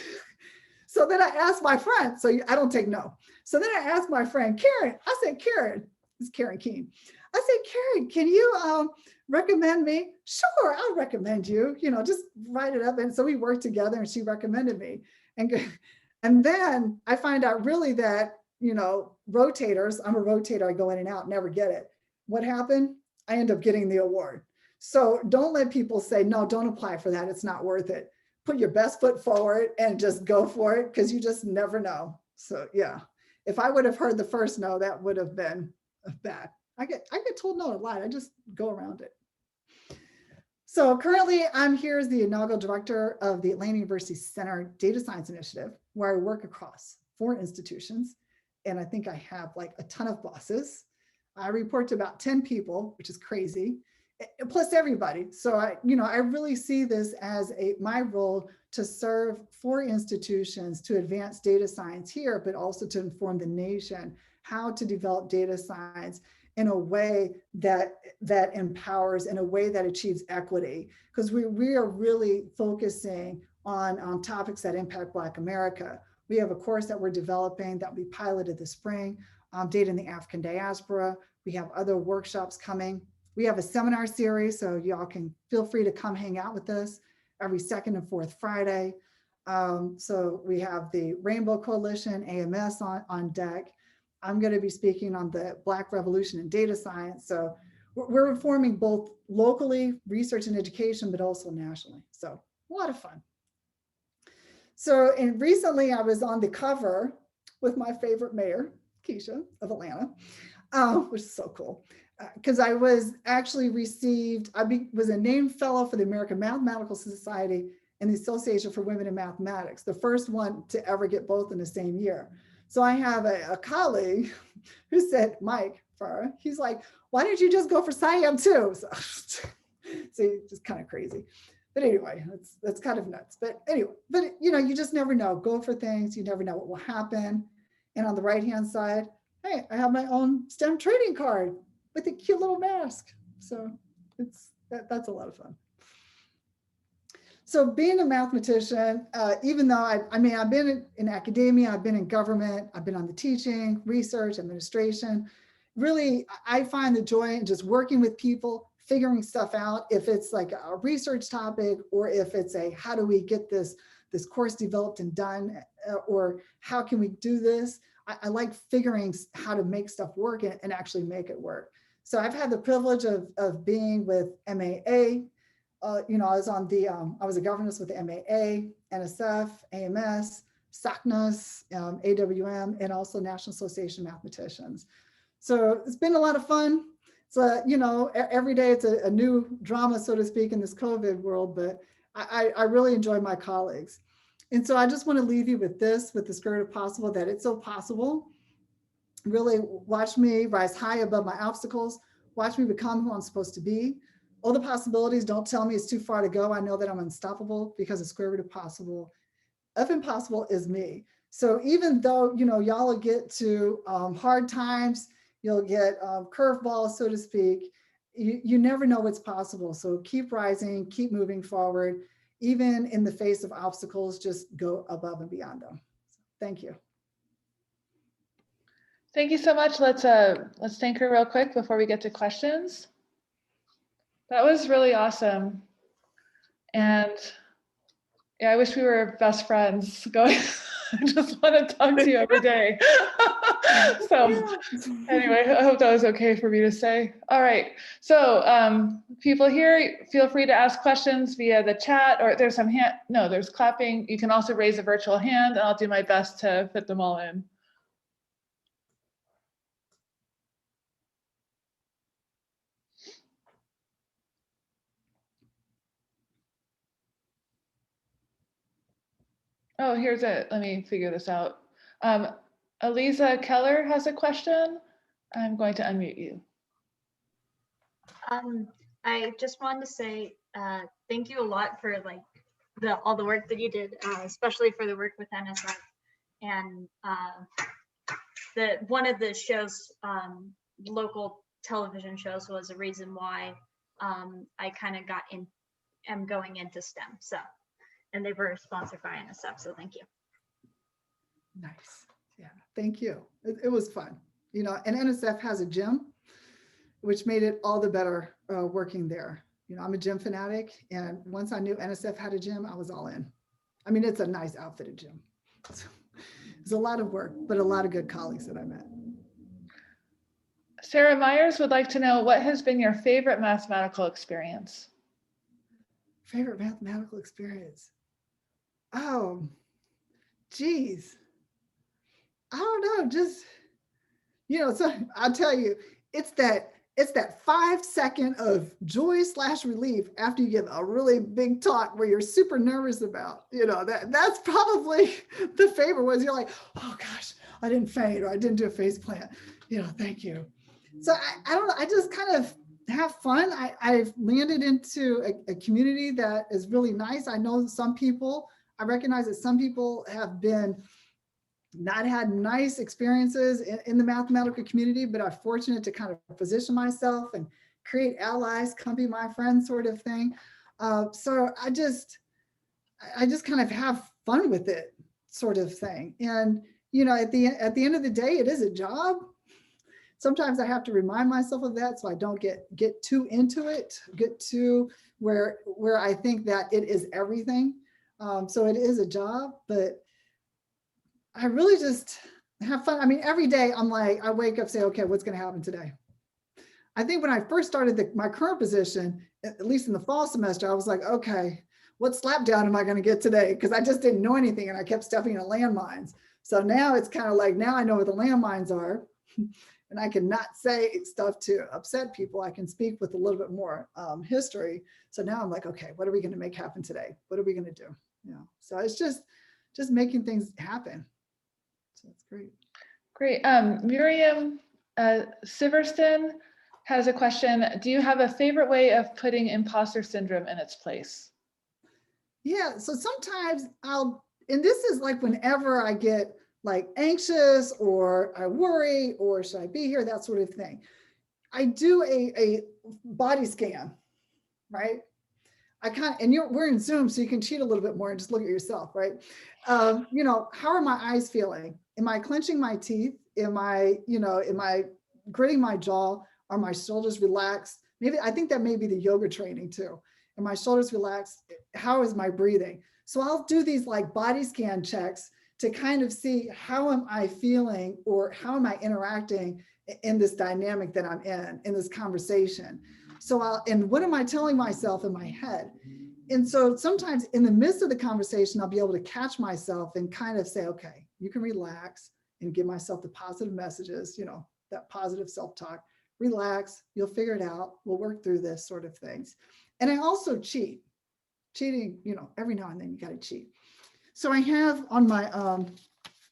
So then I asked my friend, so I don't take no. So then I asked my friend, Karen, I said, Karen, it's Karen Keene. I said, Karen, can you recommend me? Sure, I'll recommend you, you know, just write it up. And so we worked together and she recommended me. And then I find out really that, you know, rotators, I'm a rotator, I go in and out, never get it. What happened? I end up getting the award. So don't let people say, no, don't apply for that. It's not worth it. Put your best foot forward and just go for it because you just never know. So yeah, if I would have heard the first no, that would have been bad. I get told no a lot. I just go around it. So currently I'm here as the inaugural director of the Atlanta University Center Data Science Initiative, where I work across 4 institutions. And I think I have like a ton of bosses. I report to about 10 people, which is crazy, plus everybody. So I really see this as my role to serve 4 institutions to advance data science here, but also to inform the nation how to develop data science in a way that empowers, in a way that achieves equity, because we are really focusing on topics that impact Black America. We have a course that we're developing that will be piloted this spring, data in the African diaspora. We have other workshops coming. We have a seminar series, so y'all can feel free to come hang out with us every second and fourth Friday. So we have the Rainbow Coalition, AMS on deck. I'm going to be speaking on the Black Revolution in data science. So we're informing both locally, research and education, but also nationally. So a lot of fun. So, and recently I was on the cover with my favorite mayor, Keisha of Atlanta, which is so cool. Because I was actually was a named fellow for the American Mathematical Society and the Association for Women in Mathematics, the first one to ever get both in the same year. So I have a colleague who said, Mike Farah, he's like, why didn't you just go for SciAm too? So, see, just kind of crazy. But anyway, that's kind of nuts. But anyway, you know, you just never know. Go for things. You never know what will happen. And on the right-hand side, hey, I have my own STEM trading card with a cute little mask. So that's a lot of fun. So being a mathematician, even though I've been in academia, I've been in government, I've been on the teaching, research, administration, really, I find the joy in just working with people, figuring stuff out, if it's like a research topic, or if it's how do we get this course developed and done, or how can we do this? I like figuring how to make stuff work and actually make it work. So I've had the privilege of being with MAA. I was on the, I was a governess with the MAA, NSF, AMS, SACNAS, AWM, and also National Association of Mathematicians. So it's been a lot of fun. So, every day it's a new drama, so to speak, in this COVID world, but I really enjoy my colleagues. And so I just want to leave you with this, with the spirit of possible, that it's so possible. Really watch me rise high above my obstacles. Watch me become who I'm supposed to be. All the possibilities don't tell me it's too far to go. I know that I'm unstoppable because the square root of possible, of impossible, is me. So even though, y'all will get to hard times, you'll get curveballs, so to speak, you never know what's possible. So keep rising, keep moving forward. Even in the face of obstacles, just go above and beyond them. Thank you. Thank you so much. Let's thank her real quick before we get to questions. That was really awesome. And yeah, I wish we were best friends. I just want to talk to you every day. So anyway, I hope that was okay for me to say. All right. So people here, feel free to ask questions via the chat, or there's there's clapping. You can also raise a virtual hand and I'll do my best to fit them all in. Oh, here's it. Let me figure this out. Eliza Keller has a question. I'm going to unmute you. I just wanted to say thank you a lot for all the work that you did, especially for the work with NSF. And one of the shows, local television shows, was a reason why I kind of am going into STEM. So, and they were sponsored by NSF. So thank you. Nice. Yeah, thank you. It was fun. And NSF has a gym, which made it all the better working there. I'm a gym fanatic, and once I knew NSF had a gym, I was all in. I mean, it's a nice outfitted gym. So, it's a lot of work, but a lot of good colleagues that I met. Sarah Myers would like to know, what has been your favorite mathematical experience? Favorite mathematical experience? Oh, geez. I don't know, just, so I'll tell you, it's that 5 second of joy/relief after you give a really big talk where you're super nervous about, that's probably the favorite was, you're like, oh gosh, I didn't faint, or I didn't do a face plant, thank you. So I don't know, I just kind of have fun. I've landed into a community that is really nice. I know I recognize that some people have not had nice experiences in the mathematical community, but I'm fortunate to kind of position myself and create allies, come be my friend, sort of thing. So I just kind of have fun with it, sort of thing. And at the end of the day, it is a job. Sometimes I have to remind myself of that so I don't get too into it, get to where I think that it is everything. So it is a job, but I really just have fun. I mean, every day I'm like, I wake up, say, okay, what's going to happen today? I think when I first started my current position, at least in the fall semester, I was like, okay, what slapdown am I going to get today? Because I just didn't know anything and I kept stepping into landmines. So now it's kind of like, now I know what the landmines are and I cannot say stuff to upset people. I can speak with a little bit more history. So now I'm like, okay, what are we going to make happen today? What are we going to do? So it's just making things happen. So that's great. Great. Miriam Siverston has a question. Do you have a favorite way of putting imposter syndrome in its place? Yeah, so sometimes and this is like whenever I get like anxious or I worry or should I be here, that sort of thing. I do a body scan, right? We're in Zoom, so you can cheat a little bit more and just look at yourself, right? How are my eyes feeling? Am I clenching my teeth? Am I gritting my jaw? Are my shoulders relaxed? Maybe I think that may be the yoga training too. Are my shoulders relaxed? How is my breathing? So I'll do these like body scan checks to kind of see how am I feeling or how am I interacting in this dynamic that I'm in this conversation. So and what am I telling myself in my head? And so sometimes in the midst of the conversation, I'll be able to catch myself and kind of say, okay, you can relax, and give myself the positive messages, that positive self-talk. Relax, you'll figure it out. We'll work through this sort of things. And I also cheat. Cheating, every now and then you got to cheat. So I have on my,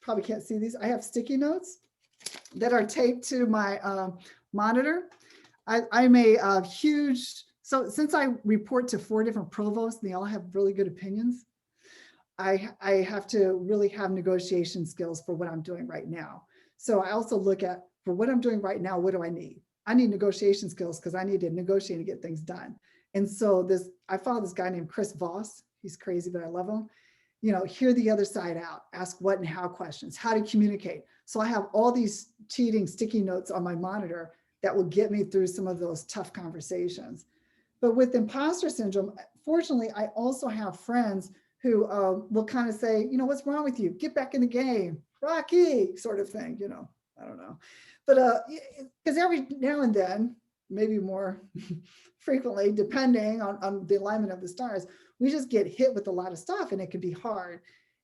probably can't see these, I have sticky notes that are taped to my monitor. I'm a huge, so since I report to 4 different provosts and they all have really good opinions, I have to really have negotiation skills for what I'm doing right now. So I also look at, for what I'm doing right now, what do I need? I need negotiation skills because I need to negotiate and get things done. And so I follow this guy named Chris Voss. He's crazy, but I love him. Hear the other side out, ask what and how questions, how to communicate. So I have all these cheating sticky notes on my monitor that will get me through some of those tough conversations. But with imposter syndrome, fortunately, I also have friends who will kind of say, what's wrong with you? Get back in the game, Rocky, sort of thing, I don't know. But because every now and then, maybe more frequently, depending on the alignment of the stars, we just get hit with a lot of stuff and it can be hard.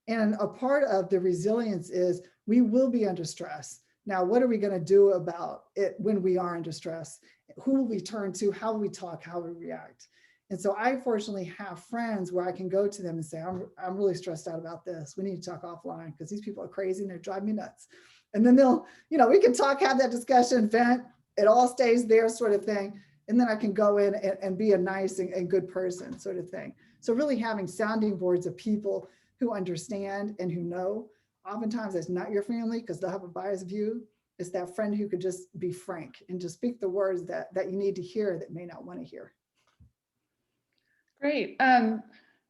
And a part of the resilience is we will be under stress. Now, what are we going to do about it when we are under stress? Who will we turn to? How will we talk? How will we react? And so I fortunately have friends where I can go to them and say, I'm really stressed out about this. We need to talk offline because these people are crazy and they're driving me nuts. And then they'll, we can talk, have that discussion, vent, it all stays there sort of thing. And then I can go in and be a nice and good person sort of thing. So really having sounding boards of people who understand and who know. Oftentimes it's not your family because they'll have a biased view. It's that friend who could just be frank and just speak the words that you need to hear that may not want to hear. Great.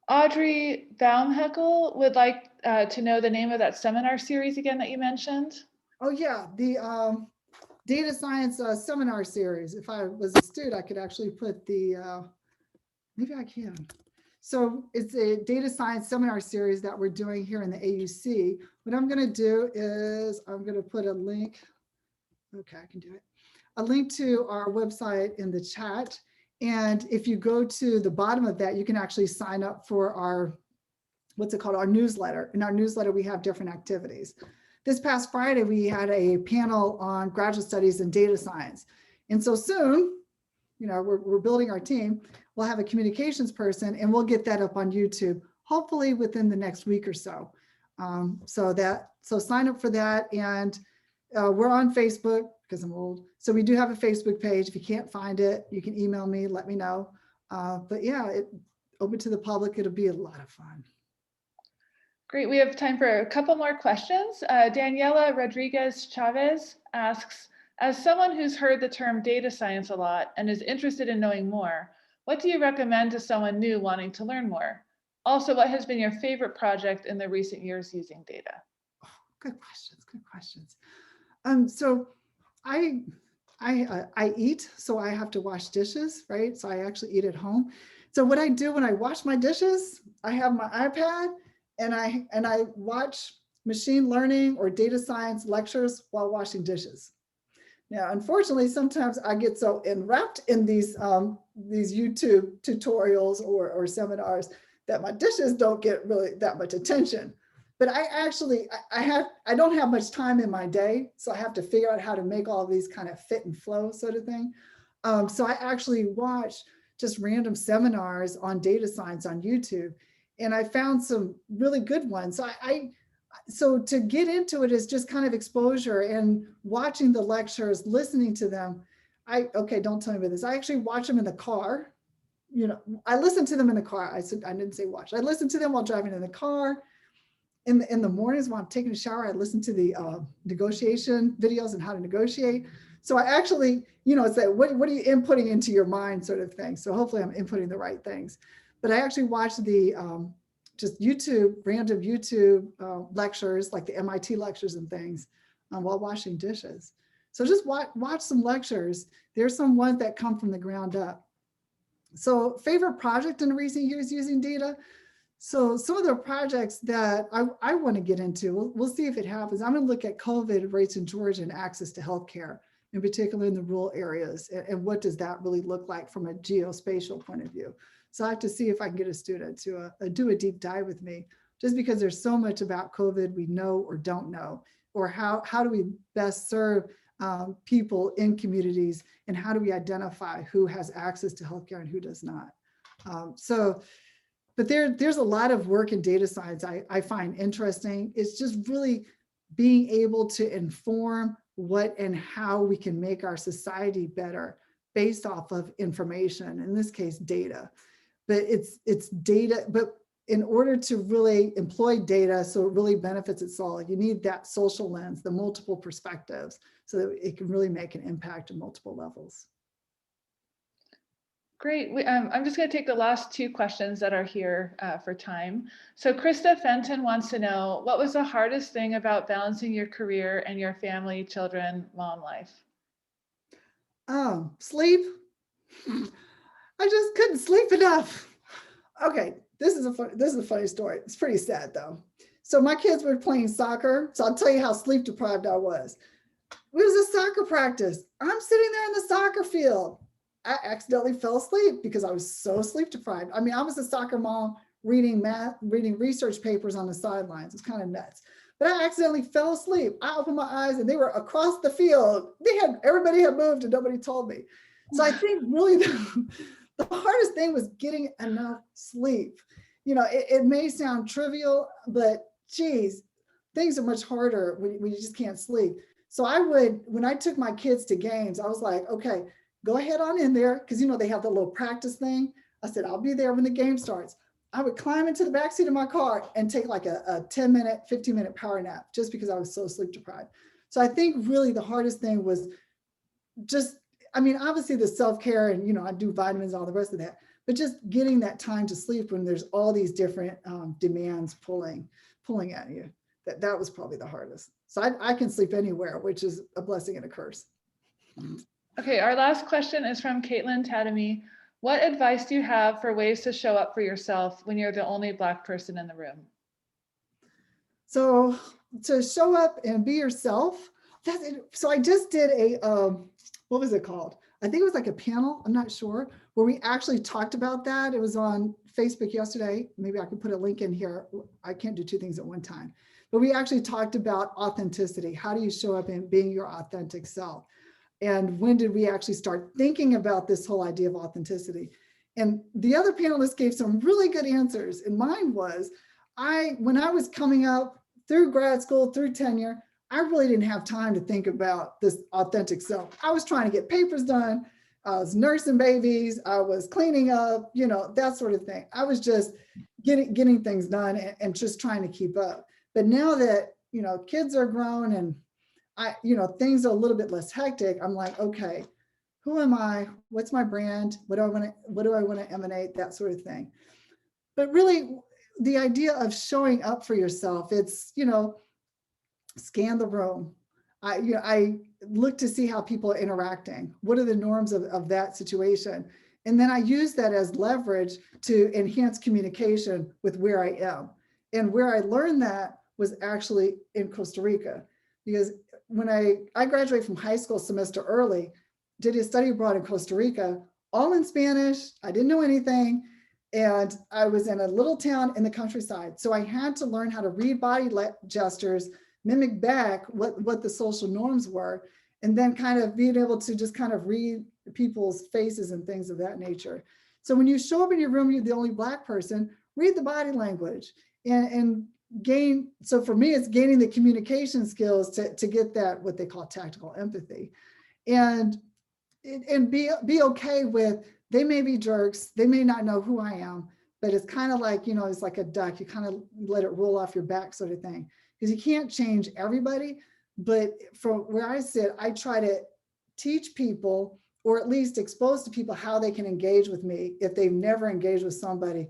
Audrey Baumheckel would like to know the name of that seminar series again that you mentioned. Oh yeah, the data science seminar series. If I was astute, I could actually put the, maybe I can. So it's a data science seminar series that we're doing here in the AUC. What I'm going to do is I'm going to put a link. Okay, I can do it. A link to our website in the chat. And if you go to the bottom of that, you can actually sign up for our, what's it called, our newsletter. In our newsletter, we have different activities. This past Friday, we had a panel on graduate studies and data science. And so soon, we're building our team. We'll have a communications person and we'll get that up on YouTube, hopefully within the next week or so. So sign up for that. And we're on Facebook because I'm old. So we do have a Facebook page. If you can't find it, you can email me, let me know. But yeah, open to the public. It'll be a lot of fun. Great. We have time for a couple more questions. Daniela Rodriguez Chavez asks, as someone who's heard the term data science a lot and is interested in knowing more, what do you recommend to someone new wanting to learn more? Also, what has been your favorite project in the recent years using data? Oh, good questions. Good questions. So I eat, so I have to wash dishes, right? So I actually eat at home. So what I do when I wash my dishes, I have my iPad and I watch machine learning or data science lectures while washing dishes. Now, unfortunately, sometimes I get so enwrapped in these YouTube tutorials or seminars that my dishes don't get really that much attention. But I don't have much time in my day, so I have to figure out how to make all these kind of fit and flow sort of thing. So I actually watch just random seminars on data science on YouTube, and I found some really good ones. So to get into it is just kind of exposure and watching the lectures, listening to them. Okay, don't tell me about this. I actually watch them in the car. I listen to them in the car. I didn't say watch. I listen to them while driving in the car. In the mornings while I'm taking a shower, I listen to the negotiation videos and how to negotiate. So I actually, it's like, what are you inputting into your mind sort of thing. So hopefully I'm inputting the right things. But I actually watch the just random YouTube lectures, like the MIT lectures and things while washing dishes. So just watch some lectures. There's some ones that come from the ground up. So favorite project in recent years using data. So some of the projects that I want to get into, we'll see if it happens. I'm going to look at COVID rates in Georgia and access to healthcare, in particular in the rural areas, and what does that really look like from a geospatial point of view. So I have to see if I can get a student to do a deep dive with me, just because there's so much about COVID we know or don't know, or how do we best serve people in communities, and how do we identify who has access to healthcare and who does not. But there's a lot of work in data science I find interesting. It's just really being able to inform what and how we can make our society better based off of information, in this case, data. But it's data, but in order to really employ data so it really benefits us all, you need that social lens, the multiple perspectives, so that it can really make an impact at multiple levels. Great. I'm just going to take the last two questions that are here for time. So Krista Fenton wants to know, what was the hardest thing about balancing your career and your family, children, mom life? Sleep. I just couldn't sleep enough. Okay, this is a funny story. It's pretty sad though. So my kids were playing soccer. So I'll tell you how sleep deprived I was. It was a soccer practice. I'm sitting there in the soccer field. I accidentally fell asleep because I was so sleep deprived. I mean, I was a soccer mom reading research papers on the sidelines. It's kind of nuts. But I accidentally fell asleep. I opened my eyes and they were across the field. Everybody had moved and nobody told me. So I think really the hardest thing was getting enough sleep. You know, it may sound trivial, but geez, things are much harder when you just can't sleep. So when I took my kids to games, I was like, okay, go ahead on in there, because you know they have the little practice thing. I said, I'll be there when the game starts. I would climb into the backseat of my car and take like a 10-minute, 15-minute power nap, just because I was so sleep deprived. So I think really the hardest thing was just, I mean, obviously the self-care and, you know, I do vitamins and all the rest of that, but just getting that time to sleep when there's all these different demands pulling at you. That was probably the hardest. So I can sleep anywhere, which is a blessing and a curse. Okay, our last question is from Caitlin Tadamy. What advice do you have for ways to show up for yourself when you're the only Black person in the room? So to show up and be yourself, so I just did what was it called? I think it was like a panel, I'm not sure, where we actually talked about that. It was on Facebook yesterday. Maybe I could put a link in here. I can't do two things at one time. But we actually talked about authenticity. How do you show up and being your authentic self? And when did we actually start thinking about this whole idea of authenticity? And the other panelists gave some really good answers. And mine was, when I was coming up through grad school, through tenure, I really didn't have time to think about this authentic self. I was trying to get papers done. I was nursing babies. I was cleaning up, you know, that sort of thing. I was just getting things done and just trying to keep up. But now that, you know, kids are grown and things are a little bit less hectic, I'm like, okay, who am I? What's my brand? What do I want to emanate? That sort of thing. But really, the idea of showing up for yourself, it's, you know, scan the room. I look to see how people are interacting. What are the norms of that situation? And then I use that as leverage to enhance communication with where I am. And where I learned that was actually in Costa Rica, because when I graduated from high school semester early, did a study abroad in Costa Rica, all in Spanish. I didn't know anything. And I was in a little town in the countryside. So I had to learn how to read body gestures, mimic back what the social norms were, and then kind of being able to just kind of read people's faces and things of that nature. So when you show up in your room, you're the only Black person, read the body language and gain. So for me, it's gaining the communication skills to get that, what they call tactical empathy, and be okay with, they may be jerks, they may not know who I am, but it's kind of like, you know, it's like a duck, you kind of let it roll off your back sort of thing, because you can't change everybody. But from where I sit, I try to teach people, or at least expose to people, how they can engage with me if they've never engaged with somebody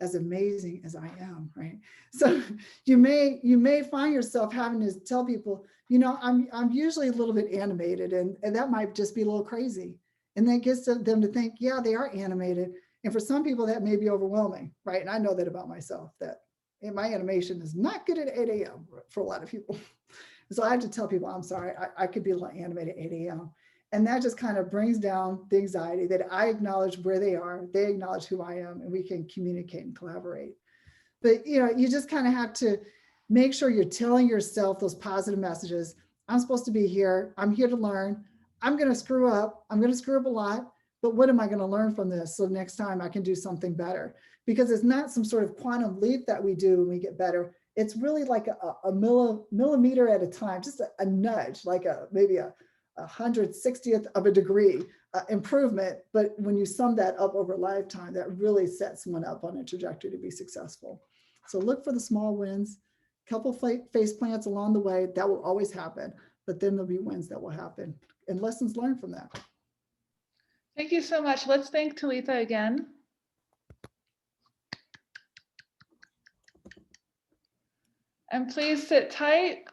as amazing as I am, right? So you may find yourself having to tell people, you know, I'm usually a little bit animated, and that might just be a little crazy. And that gets them to think, yeah, they are animated. And for some people that may be overwhelming, right? And I know that about myself, that my animation is not good at 8 a.m. for a lot of people. So I have to tell people, I'm sorry, I could be a little animated at 8 a.m. And that just kind of brings down the anxiety that I acknowledge where they are, they acknowledge who I am, and we can communicate and collaborate. But you just kind of have to make sure you're telling yourself those positive messages. I'm supposed to be here. I'm here to learn. I'm going to screw up. I'm going to screw up a lot, but what am I going to learn from this? So next time I can do something better, because it's not some sort of quantum leap that we do when we get better. It's really like a millimeter at a time, just a nudge, like maybe a 160th of a degree improvement. But when you sum that up over a lifetime, that really sets someone up on a trajectory to be successful. So look for the small wins, couple face plants along the way. That will always happen, but then there'll be wins that will happen and lessons learned from that. Thank you so much. Let's thank Talitha again. And please sit tight.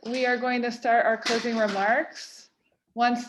We are going to start our closing remarks once